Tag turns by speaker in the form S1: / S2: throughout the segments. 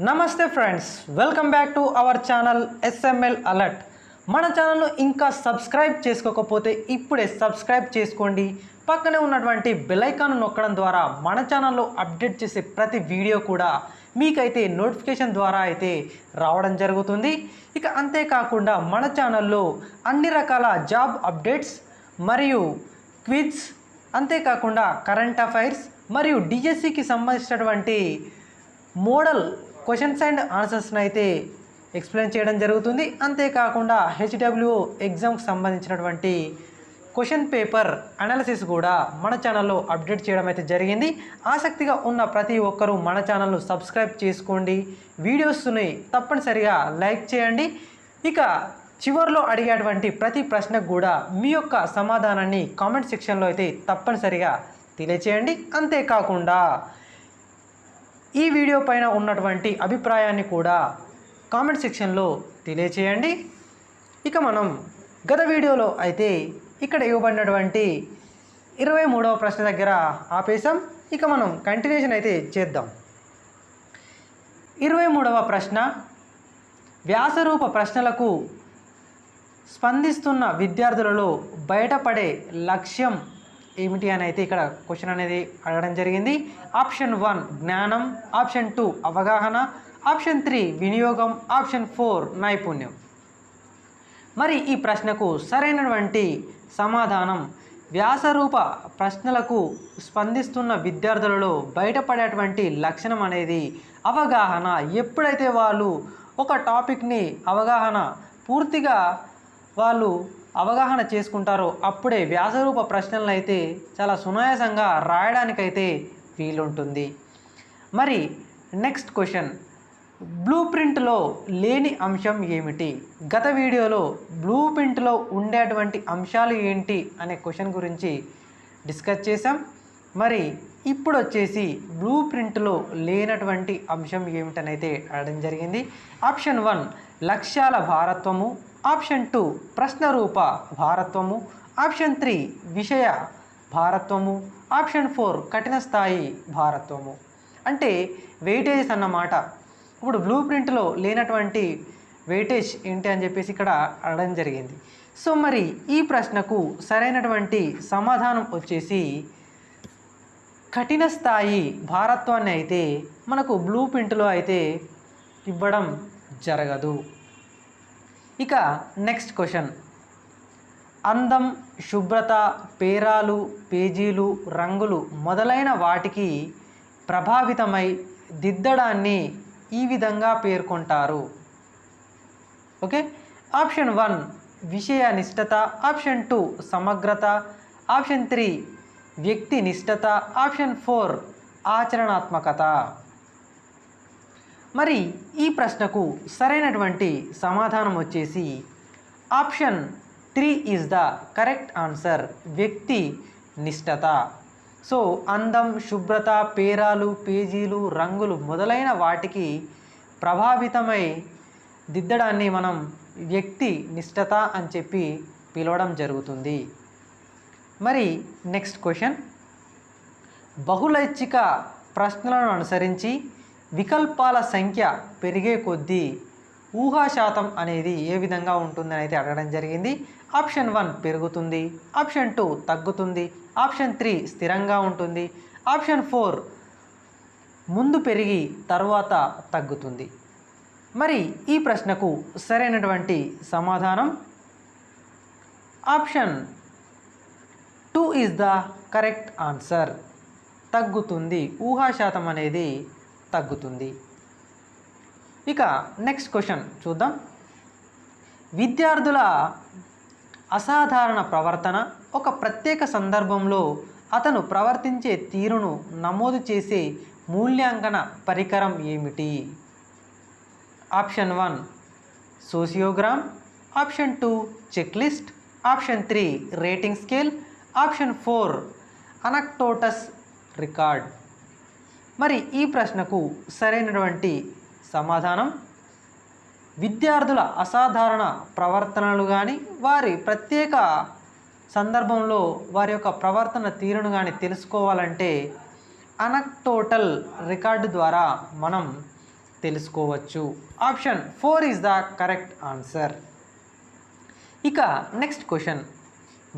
S1: నమస్తే friends, welcome back to our channel SML alert. మన ఛానల్ను ఇంకా సబ్స్క్రైబ్ చేసుకోకపోతే ఇప్పుడే సబ్స్క్రైబ్ చేసుకోండి. పక్కనే ఉన్నటువంటి బెల్ ఐకాన్ నొక్కడం ద్వారా మన ఛానల్లో అప్డేట్ చేసే ప్రతి వీడియో కూడా మీకైతే నోటిఫికేషన్ ద్వారా అయితే రావడం జరుగుతుంది. ఇక అంతేకాకుండా మన ఛానల్లో అన్ని రకాల జాబ్ అప్డేట్స్ మరియు క్విజ్, అంతేకాకుండా కరెంట్ అఫైర్స్ మరియు డిఎస్సికి సంబంధించినటువంటి మోడల్ క్వశ్చన్స్ అండ్ ఆన్సర్స్ని అయితే ఎక్స్ప్లెయిన్ చేయడం జరుగుతుంది. అంతేకాకుండా హెచ్డబ్ల్యూఓ ఎగ్జామ్కి సంబంధించినటువంటి క్వశ్చన్ పేపర్ అనాలిసిస్ కూడా మన ఛానల్లో అప్డేట్ చేయడం అయితే జరిగింది. ఆసక్తిగా ఉన్న ప్రతి ఒక్కరూ మన ఛానల్ను సబ్స్క్రైబ్ చేసుకోండి, వీడియోస్ని తప్పనిసరిగా లైక్ చేయండి. ఇక చివరిలో అడిగేటువంటి ప్రతి ప్రశ్నకు కూడా మీ యొక్క సమాధానాన్ని కామెంట్ సెక్షన్లో అయితే తప్పనిసరిగా తెలియచేయండి. అంతేకాకుండా ఈ వీడియో పైన ఉన్నటువంటి అభిప్రాయాన్ని కూడా కామెంట్ సెక్షన్లో తెలియచేయండి. ఇక మనం గత వీడియోలో అయితే ఇక్కడ ఇవ్వబడినటువంటి 23వ ప్రశ్న దగ్గర ఆపేసాం. ఇక మనం కంటిన్యూషన్ అయితే చేద్దాం. 23వ ప్రశ్న, వ్యాసరూప ప్రశ్నలకు స్పందిస్తున్న విద్యార్థులలో బయటపడే లక్ష్యం ఏమిటి అని అయితే ఇక్కడ క్వశ్చన్ అనేది అడగడం జరిగింది. ఆప్షన్ 1 జ్ఞానం, ఆప్షన్ 2 అవగాహన, ఆప్షన్ 3 వినియోగం, ఆప్షన్ 4 నైపుణ్యం. మరి ఈ ప్రశ్నకు సరైనటువంటి సమాధానం వ్యాసరూప ప్రశ్నలకు స్పందిస్తున్న విద్యార్థులలో బయటపడేటువంటి లక్షణం అనేది అవగాహన. ఎప్పుడైతే వాళ్ళు ఒక టాపిక్ని పూర్తిగా వాళ్ళు అవగాహన చేసుకుంటారో అప్పుడే వ్యాసరూప ప్రశ్నలను అయితే చాలా సునాయాసంగా రాయడానికైతే వీలుంటుంది. మరి నెక్స్ట్ క్వశ్చన్, బ్లూ ప్రింట్లో లేని అంశం ఏమిటి? గత వీడియోలో బ్లూ ప్రింట్లో ఉండేటువంటి అంశాలు ఏంటి అనే క్వశ్చన్ గురించి డిస్కస్ చేసాం. మరి ఇప్పుడు వచ్చేసి బ్లూ ప్రింట్లో లేనటువంటి అంశం ఏమిటనైతే అడగడం జరిగింది. ఆప్షన్ 1 లక్ష్యాల భారత్వము, ఆప్షన్ 2 ప్రశ్నరూప భారత్వము, ఆప్షన్ 3 విషయ భారత్వము, ఆప్షన్ 4 కఠిన స్థాయి భారత్వము. అంటే వెయిటేజెస్ అన్నమాట. ఇప్పుడు బ్లూ ప్రింట్లో లేనటువంటి వెయిటేజ్ ఏంటి అని చెప్పేసి ఇక్కడ అడగడం జరిగింది. సో మరి ఈ ప్రశ్నకు సరైనటువంటి సమాధానం వచ్చేసి కఠిన స్థాయి భారత్వాన్ని అయితే మనకు బ్లూ ప్రింట్లో అయితే ఇవ్వడం జరగదు. ఇక నెక్స్ట్ క్వశ్చన్, అందం, శుభ్రత, పేరాలు, పేజీలు, రంగులు మొదలైన వాటికి ప్రభావితమై దిద్దడాన్ని ఈ విధంగా పేర్కొంటారు. ఓకే, ఆప్షన్ 1 విషయ నిష్టత, ఆప్షన్ 2 సమగ్రత, ఆప్షన్ 3 వ్యక్తి నిష్టత, ఆప్షన్ 4 ఆచరణాత్మకత. మరి ఈ ప్రశ్నకు సరైనటువంటి సమాధానం వచ్చేసి option 3 is the correct answer, వ్యక్తి నిష్టత. సో అందం, శుభ్రత, పేరాలు, పేజీలు, రంగులు మొదలైన వాటికి ప్రభావితమై దిద్దడాన్ని మనం వ్యక్తి నిష్టత అని చెప్పి పిలవడం జరుగుతుంది. మరి నెక్స్ట్ క్వశ్చన్, బహుళైచ్ఛిక ప్రశ్నలను అనుసరించి వికల్పాల సంఖ్య పెరిగే కొద్దీ ఊహా శాతం అనేది ఏ విధంగా ఉంటుందని అయితే అడగడం జరిగింది. ఆప్షన్ 1 పెరుగుతుంది, ఆప్షన్ 2 తగ్గుతుంది, ఆప్షన్ 3 స్థిరంగా ఉంటుంది, ఆప్షన్ 4 ముందు పెరిగి తర్వాత తగ్గుతుంది. మరి ఈ ప్రశ్నకు సరైనటువంటి సమాధానం option 2 is the correct answer, తగ్గుతుంది. ఊహా శాతం అనేది తగ్గుతుంది. ఇక నెక్స్ట్ క్వశ్చన్ చూద్దాం. విద్యార్థుల అసాధారణ ప్రవర్తన ఒక ప్రత్యేక సందర్భంలో అతను ప్రవర్తించే తీరును నమోదు చేసే మూల్యాంకన పరికరం ఏమిటి? Option 1 sociogram, option 2 checklist, option 3 rating scale, option 4 anecdotal record. మరి ఈ ప్రశ్నకు సరైనటువంటి సమాధానం విద్యార్థుల అసాధారణ ప్రవర్తనలు కానీ వారి ప్రత్యేక సందర్భంలో వారి యొక్క ప్రవర్తన తీరును కానీ తెలుసుకోవాలంటే అనక్టోటల్ రికార్డు ద్వారా మనం తెలుసుకోవచ్చు. Option 4 is the correct answer. ఇక నెక్స్ట్ క్వశ్చన్,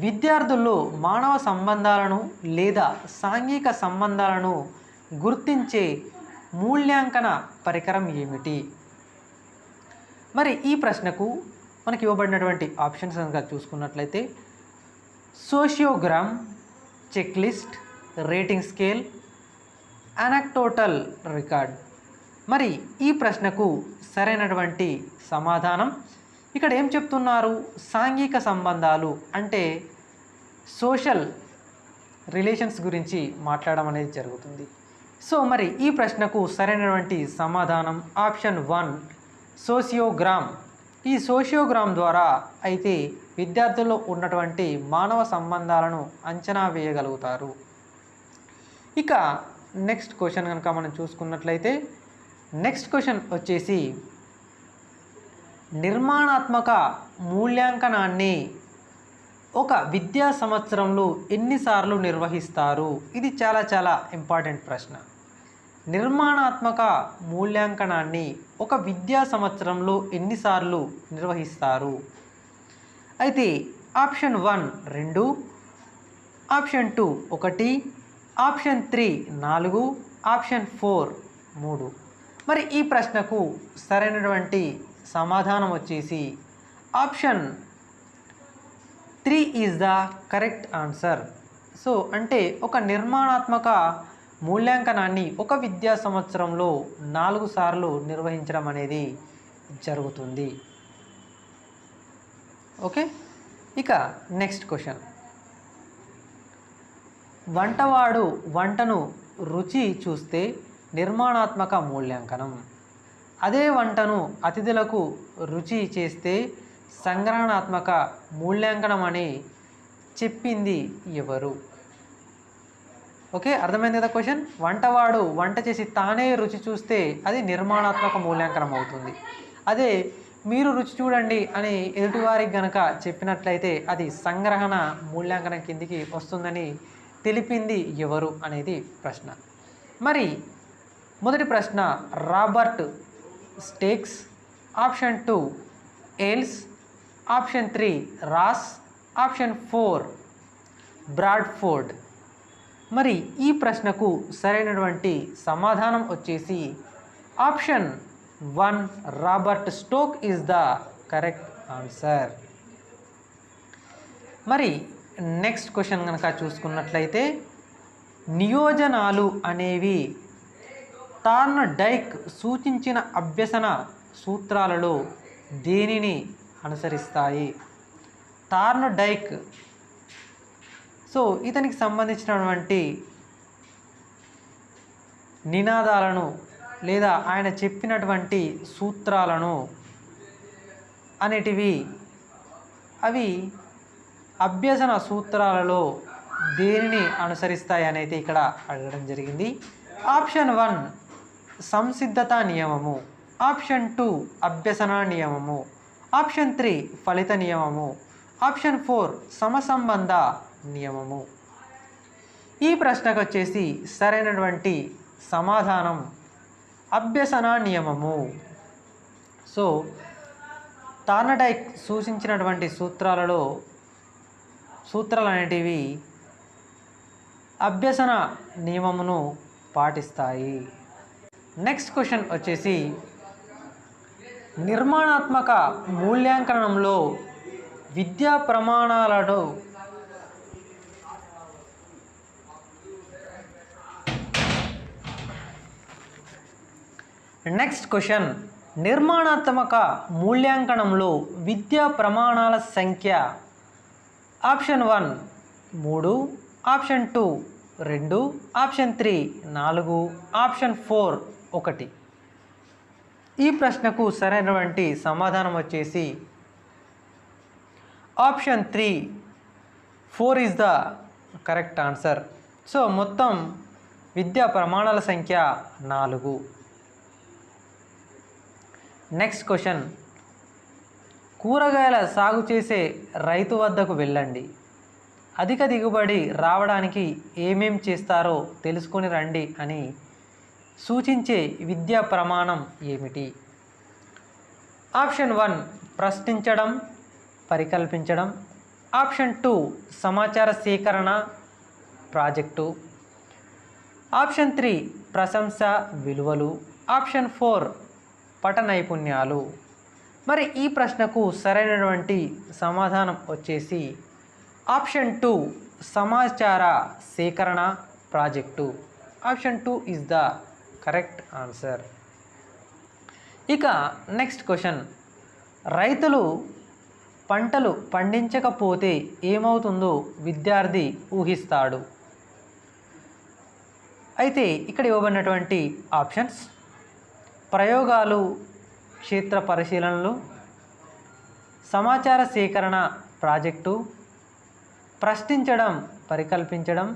S1: విద్యార్థుల్లో మానవ సంబంధాలను లేదా సాంఘిక సంబంధాలను గుర్తించే మూల్యాంకన పరికరం ఏమిటి? మరి ఈ ప్రశ్నకు మనకి ఇవ్వబడినటువంటి ఆప్షన్స్ కనుక చూసుకున్నట్లయితే sociogram, check list, rating scale, anecdotal record. మరి ఈ ప్రశ్నకు సరైనటువంటి సమాధానం ఇక్కడ ఏం చెప్తున్నారు, సాంఘిక సంబంధాలు అంటే సోషల్ రిలేషన్స్ గురించి మాట్లాడడం అనేది జరుగుతుంది. సో మరి ఈ ప్రశ్నకు సరైనటువంటి సమాధానం ఆప్షన్ 1 సోషియోగ్రామ్. ఈ సోషియోగ్రామ్ ద్వారా అయితే విద్యార్థుల్లో ఉన్నటువంటి మానవ సంబంధాలను అంచనా వేయగలుగుతారు. ఇక నెక్స్ట్ క్వశ్చన్ కనుక మనం చూసుకున్నట్లయితే నెక్స్ట్ క్వశ్చన్ వచ్చేసి నిర్మాణాత్మక మూల్యాంకనాన్ని ఒక విద్యా సంవత్సరంలో ఎన్నిసార్లు నిర్వహిస్తారు? ఇది చాలా ఇంపార్టెంట్ ప్రశ్న. నిర్మాణాత్మక మూల్యాంకనాన్ని ఒక విద్యా సంవత్సరంలో ఎన్నిసార్లు నిర్వహిస్తారు? అయితే ఆప్షన్ 1 2, ఆప్షన్ 2 1, ఆప్షన్ 3 4, ఆప్షన్ 4 3. మరి ఈ ప్రశ్నకు సరైనటువంటి సమాధానం వచ్చేసి option 3 is the correct answer. So అంటే ఒక నిర్మాణాత్మక మూల్యాంకనాన్ని ఒక విద్యా సంవత్సరంలో 4 సార్లు నిర్వహించడం అనేది జరుగుతుంది. ఓకే, ఇక నెక్స్ట్ క్వశ్చన్, వంటవాడు వంటను రుచి చూస్తే నిర్మాణాత్మక మూల్యాంకనం, అదే వంటను అతిథులకు రుచి చేస్తే సంగ్రహణాత్మక మూల్యాంకనం అని చెప్పింది ఎవరు? ఓకే, అర్థమైంది కదా క్వశ్చన్. వంటవాడు వంట చేసి తానే రుచి చూస్తే అది నిర్మాణాత్మక మూల్యాంకనం అవుతుంది. అదే మీరు రుచి చూడండి అని ఎదుటివారికి గనక చెప్పినట్లయితే అది సంగ్రహణ మూల్యాంకనం కిందికి వస్తుందని తెలిపింది ఎవరు అనేది ప్రశ్న. మరి మొదటి ప్రశ్న రాబర్ట్ స్టేక్స్, ఆప్షన్ 2 ఎయిల్స్, ఆప్షన్ 3 రాస్, ఆప్షన్ 4 బ్రాడ్ఫోర్డ్. మరి ఈ ప్రశ్నకు సరైనటువంటి సమాధానం వచ్చేసి option 1 Robert Stoke is the correct answer. మరి నెక్స్ట్ క్వశ్చన్ కనుక చూసుకున్నట్లయితే నియోజనాలు అనేవి థార్న్డైక్ సూచించిన అభ్యసన సూత్రాలలో దేనిని అనుసరిస్తాయి? థార్న్డైక్ సో ఇతనికి సంబంధించినటువంటి నినాదాలను లేదా ఆయన చెప్పినటువంటి సూత్రాలను అనేటివి అవి అభ్యసన సూత్రాలలో దేనిని అనుసరిస్తాయి అనేది ఇక్కడ అడగడం జరిగింది. ఆప్షన్ 1 సంసిద్ధత నియమము, ఆప్షన్ 2 అభ్యసన నియమము, ఆప్షన్ 3 ఫలిత నియమము, ఆప్షన్ 4 సమసంబంధ నియమము. ఈ ప్రశ్నకు వచ్చేసి సరైనటువంటి సమాధానం అభ్యసన నియమము. సో థార్న్డైక్ సూచించినటువంటి సూత్రాలు అనేటివి అభ్యసన నియమమును పాటిస్తాయి. నెక్స్ట్ క్వశ్చన్ వచ్చేసి నిర్మాణాత్మక మూల్యాంకనంలో విద్యా ప్రమాణాలను నెక్స్ట్ క్వశ్చన్ నిర్మాణాత్మక మూల్యాంకనంలో విద్యా ప్రమాణాల సంఖ్య ఆప్షన్ 1 3, ఆప్షన్ 2 2, ఆప్షన్ 3 4, ఆప్షన్ 4 1. ఈ ప్రశ్నకు సరైనటువంటి సమాధానం వచ్చేసి option 3 4 is the correct answer. So మొత్తం విద్యా ప్రమాణాల సంఖ్య 4. నెక్స్ట్ క్వశ్చన్ కూరగాయల సాగు చేసే రైతు వద్దకు వెళ్ళండి, అధిక దిగుబడి రావడానికి ఏమేం చేస్తారో తెలుసుకొని రండి అని సూచించే విద్యా ప్రమాణం ఏమిటి? ఆప్షన్ 1 ప్రశ్నించడం, పరికల్పించడం. ఆప్షన్ 2 సమాచార సేకరణ, ప్రాజెక్టు. ఆప్షన్ 3 ప్రశంస, విలువలు. ఆప్షన్ 4 పఠ నైపుణ్యాలు. మరి ఈ ప్రశ్నకు సరైనటువంటి సమాధానం వచ్చేసి ఆప్షన్ 2 సమాచార సేకరణ, project. Option 2 is the correct answer. ఇక నెక్స్ట్ క్వశ్చన్, రైతులు పంటలు పండించకపోతే ఏమవుతుందో విద్యార్థి ఊహిస్తాడు. అయితే ఇక్కడ ఇవ్వబడినటువంటి ఆప్షన్స్: ప్రయోగాలు, క్షేత్ర పరిశీలనలు, సమాచార సేకరణ, ప్రాజెక్టు, ప్రశ్నించడం, పరికల్పించడం,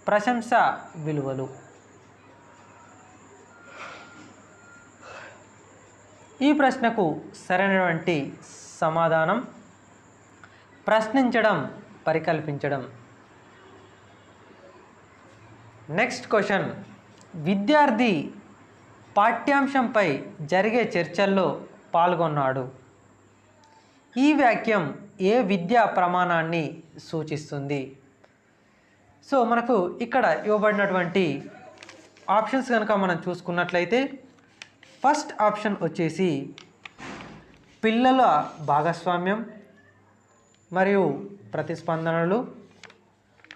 S1: ప్రశంస, విలువలు. ఈ ప్రశ్నకు సరైనటువంటి సమాధానం ప్రశ్నించడం, పరికల్పించడం. నెక్స్ట్ క్వశ్చన్, విద్యార్థి పాఠ్యాంశంపై జరిగే చర్చల్లో పాల్గొన్నాడు. ఈ వాక్యం ఏ విద్యా ప్రమాణాన్ని సూచిస్తుంది? సో మనకు ఇక్కడ ఇవ్వబడినటువంటి ఆప్షన్స్ కనుక మనం చూసుకున్నట్లయితే ఫస్ట్ ఆప్షన్ వచ్చేసి పిల్లల భాగస్వామ్యం మరియు ప్రతిస్పందనలు.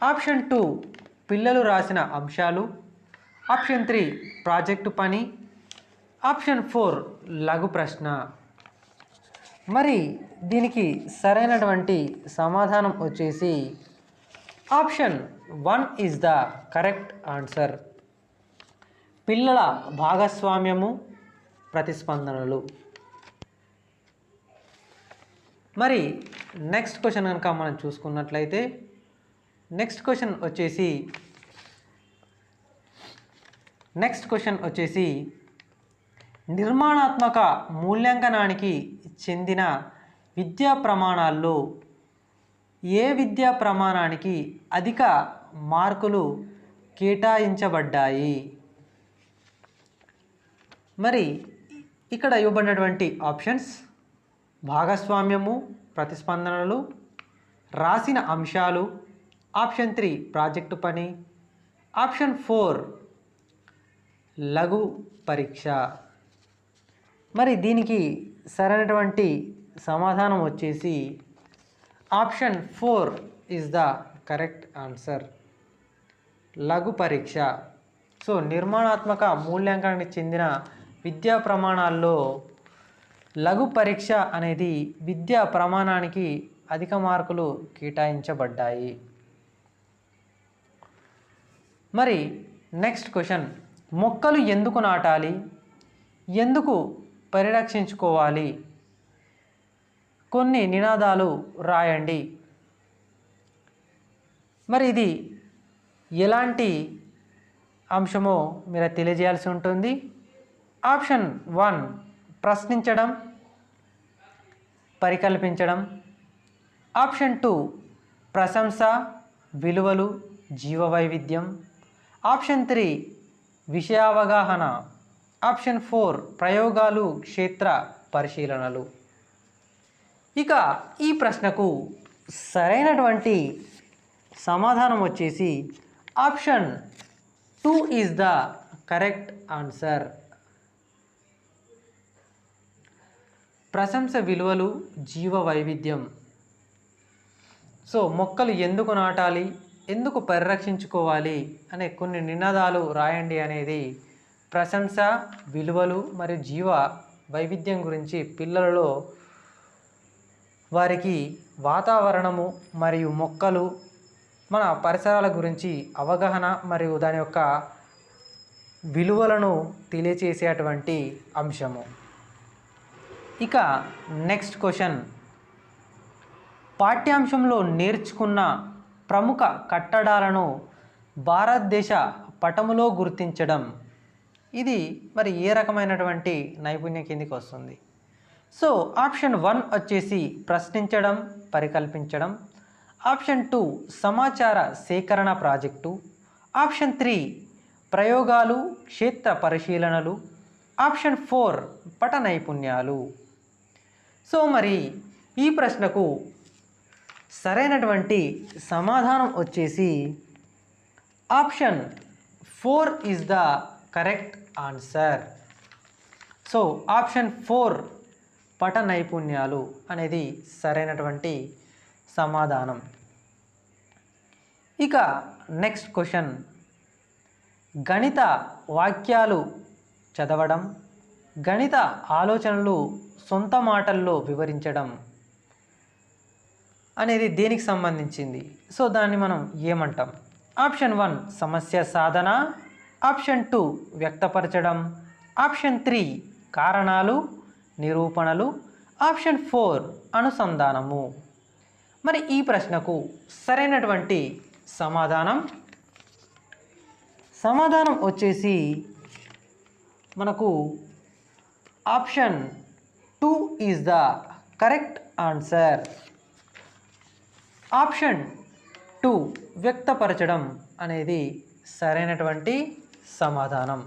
S1: ఆప్షన్ 2 పిల్లలు రాసిన అంశాలు. ఆప్షన్ 3 ప్రాజెక్టు పని. ఆప్షన్ 4 లఘు ప్రశ్న. మరి దీనికి సరైనటువంటి సమాధానం వచ్చేసి option 1 is the correct answer. పిల్లల భాగస్వామ్యము, ప్రతిస్పందనలు. మరి నెక్స్ట్ క్వశ్చన్ కనుక మనం చూసుకున్నట్లయితే నెక్స్ట్ క్వశ్చన్ వచ్చేసి నిర్మాణాత్మక మూల్యాంకనానికి చెందిన విద్యా ప్రమాణాల్లో ఏ విద్యా ప్రమాణానికి అధిక మార్కులు కేటాయించబడ్డాయి? మరి ఇక్కడ ఇవ్వబడినటువంటి ఆప్షన్స్: భాగస్వామ్యము, ప్రతిస్పందనలు, రాసిన అంశాలు. ఆప్షన్ 3 ప్రాజెక్టు పని. ఆప్షన్ 4 లఘు పరీక్ష. మరి దీనికి సరైనటువంటి సమాధానం వచ్చేసి option 4 is the correct answer, లఘు పరీక్ష. సో నిర్మాణాత్మక మూల్యాంకనానికి చెందిన విద్యా ప్రమాణాల్లో లఘు పరీక్ష అనేది విద్యా ప్రమాణానికి అధిక మార్కులు కేటాయించబడ్డాయి. మరి నెక్స్ట్ క్వశ్చన్, మొక్కలు ఎందుకు నాటాలి, ఎందుకు పరిరక్షించుకోవాలి? కొన్ని నినాదాలు రాయండి. మరి ఇది ఎలాంటి అంశమో మీరు తెలియజేయాల్సి ఉంటుంది. ఆప్షన్ 1 ప్రశ్నించడం, పరికల్పించడం. ఆప్షన్ 2 ప్రశంస, విలువలు, జీవ వైవిధ్యం. ఆప్షన్ 3 విషయావగాహన. ఆప్షన్ 4 ప్రయోగాలు, క్షేత్ర పరిశీలనలు. ఇక ఈ ప్రశ్నకు సరైనటువంటి సమాధానం వచ్చేసి option 2 is the correct answer. ప్రశంస, విలువలు, జీవ వైవిధ్యం. సో మొక్కలు ఎందుకు నాటాలి, ఎందుకు పరిరక్షించుకోవాలి అనే కొన్ని నినాదాలు రాయండి అనేది ప్రశంస, విలువలు మరియు జీవ వైవిధ్యం గురించి పిల్లలలో వారికి వాతావరణము మరియు మొక్కలు, మన పరిసరాల గురించి అవగాహన మరియు దాని యొక్క విలువలను తెలియచేసేటువంటి అంశము. ఇక నెక్స్ట్ క్వశ్చన్, పాఠ్యాంశంలో నేర్చుకున్న ప్రముఖ కట్టడాలను భారతదేశ పటములో గుర్తించడం. ఇది మరి ఏ రకమైనటువంటి నైపుణ్యం కిందికి వస్తుంది? సో ఆప్షన్ 1 వచ్చేసి ప్రశ్నించడం, పరికల్పించడం. ఆప్షన్ 2 సమాచార సేకరణ, ప్రాజెక్టు. ఆప్షన్ 3 ప్రయోగాలు, క్షేత్ర పరిశీలనలు, ఆప్షన్ 4 పట నైపుణ్యాలు. సో మరి ఈ ప్రశ్నకు సరైనటువంటి సమాధానం వచ్చేసి option 4 is the correct answer. So option 4 పట నైపుణ్యాలు అనేది సరైనటువంటి సమాధానం. ఇక నెక్స్ట్ క్వశ్చన్, గణిత వాక్యాలు చదవడం, గణిత ఆలోచనలు సొంత మాటల్లో వివరించడం అనేది దేనికి సంబంధించింది? సో దాన్ని మనం ఏమంటాం? ఆప్షన్ 1 సమస్య సాధన, ఆప్షన్ 2 వ్యక్తపరచడం, ఆప్షన్ 3 కారణాలు నిరూపణలు, ఆప్షన్ 4 అనుసంధానము. మరి ఈ ప్రశ్నకు సరైనటువంటి సమాధానం వచ్చేసి మనకు option 2 is the correct answer. Option 2 వ్యక్తపరచడం అనేది సరైనటువంటి సమాధానం.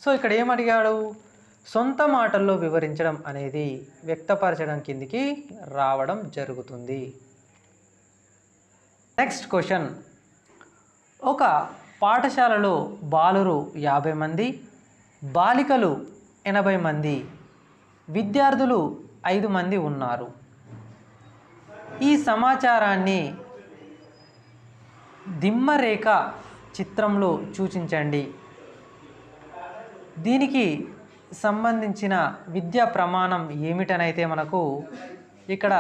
S1: సో ఇక్కడ ఏమడిగాడు? సొంత మాటల్లో వివరించడం అనేది వ్యక్తపరచడం కిందికి రావడం జరుగుతుంది. నెక్స్ట్ క్వశ్చన్, ఒక పాఠశాలలో బాలురు 50 మంది, బాలికలు 80 మంది, విద్యార్థులు 5 మంది ఉన్నారు. ఈ సమాచారాన్ని దిమ్మరేఖ చిత్రంలో సూచించండి. దీనికి సంబంధించిన విద్యా ప్రమాణం ఏమిటనైతే మనకు ఇక్కడ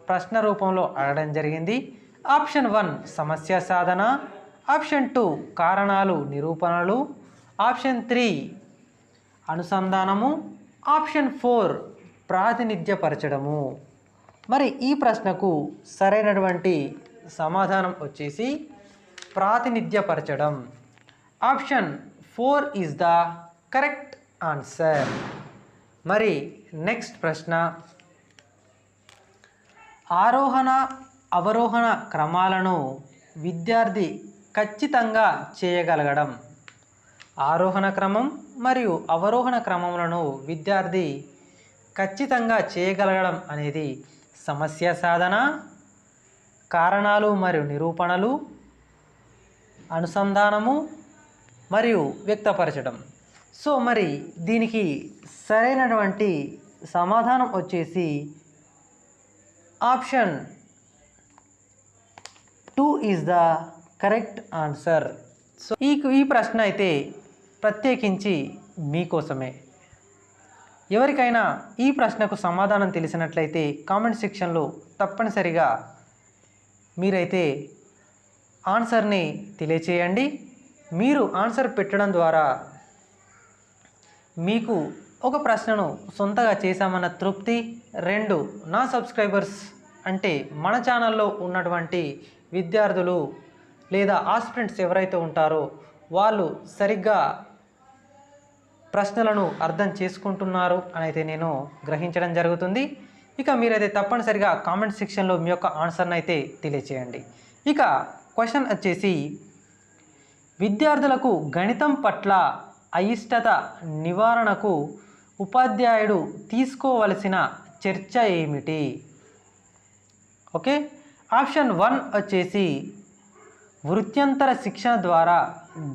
S1: ప్రశ్న రూపంలో అడగడం జరిగింది. ఆప్షన్ 1 సమస్య సాధన, ఆప్షన్ 2 కారణాలు నిరూపణలు, ఆప్షన్ 3 అనుసంధానము, ఆప్షన్ 4 ప్రాతినిధ్యపరచడము. మరి ఈ ప్రశ్నకు సరైనటువంటి సమాధానం వచ్చేసి ప్రాతినిధ్యపరచడం. Option 4 is the correct answer. మరి నెక్స్ట్ ప్రశ్న, ఆరోహణ అవరోహణ క్రమాలను విద్యార్థి ఖచ్చితంగా చేయగలగడం. ఆరోహణ క్రమం మరియు అవరోహణ క్రమములను విద్యార్థి ఖచ్చితంగా చేయగలగడం అనేది సమస్య సాధన, కారణాలు మరియు నిరూపణలు, అనుసంధానము మరియు వ్యక్తపరచడం. సో మరి దీనికి సరైనటువంటి సమాధానం వచ్చేసి option 2 is the correct answer. So ఈ ప్రశ్న అయితే ప్రత్యేకించి మీకోసమే. ఎవరికైనా ఈ ప్రశ్నకు సమాధానం తెలిసినట్లయితే కామెంట్ సెక్షన్లో తప్పనిసరిగా మీరైతే ఆన్సర్ని తెలియచేయండి. మీరు ఆన్సర్ పెట్టడం ద్వారా మీకు ఒక ప్రశ్నను సొంతగా చేశామన్న తృప్తి, 2 నా సబ్స్క్రైబర్స్ అంటే మన ఛానల్లో ఉన్నటువంటి విద్యార్థులు లేదా ఆస్పిరెంట్స్ ఎవరైతే ఉంటారో వాళ్ళు సరిగ్గా ప్రశ్నలను అర్థం చేసుకుంటున్నారు అని అయితే నేను గ్రహించడం జరుగుతుంది. ఇక మీరైతే తప్పనిసరిగా కామెంట్ సెక్షన్లో మీ యొక్క ఆన్సర్ని అయితే తెలియచేయండి. ఇక క్వశ్చన్ వచ్చేసి, విద్యార్థులకు గణితం పట్ల అయిష్టత నివారణకు ఉపాధ్యాయుడు తీసుకోవలసిన చర్చ ఏమిటి? ఓకే, ఆప్షన్ 1 వచ్చేసి వృత్యంతర శిక్షణ ద్వారా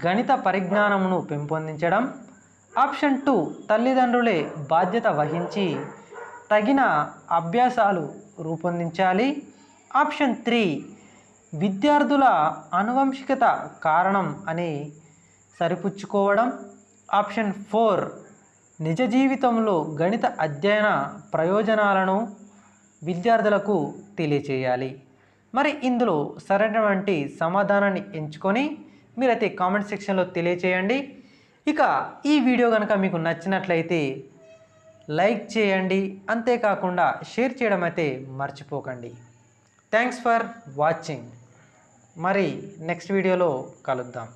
S1: గణిత పరిజ్ఞానమును పెంపొందించడం, ఆప్షన్ 2 తల్లిదండ్రులే బాధ్యత వహించి తగిన అభ్యాసాలు రూపొందించాలి, ఆప్షన్ 3 విద్యార్థుల ఆనువంశికత కారణం అని సరిపుచ్చుకోవడం, ఆప్షన్ 4 నిజ జీవితంలో గణిత అధ్యయన ప్రయోజనాలను విద్యార్థులకు తెలియచేయాలి. మరి ఇందులో సరైనటువంటి సమాధానాన్ని ఎంచుకొని మీరైతే కామెంట్ సెక్షన్లో తెలియచేయండి. ఇక ఈ వీడియో కనుక మీకు నచ్చినట్లయితే లైక్ చేయండి, అంతేకాకుండా షేర్ చేయడం అయితే మర్చిపోకండి. Thanks for watching. మరి నెక్స్ట్ వీడియోలో కలుద్దాం.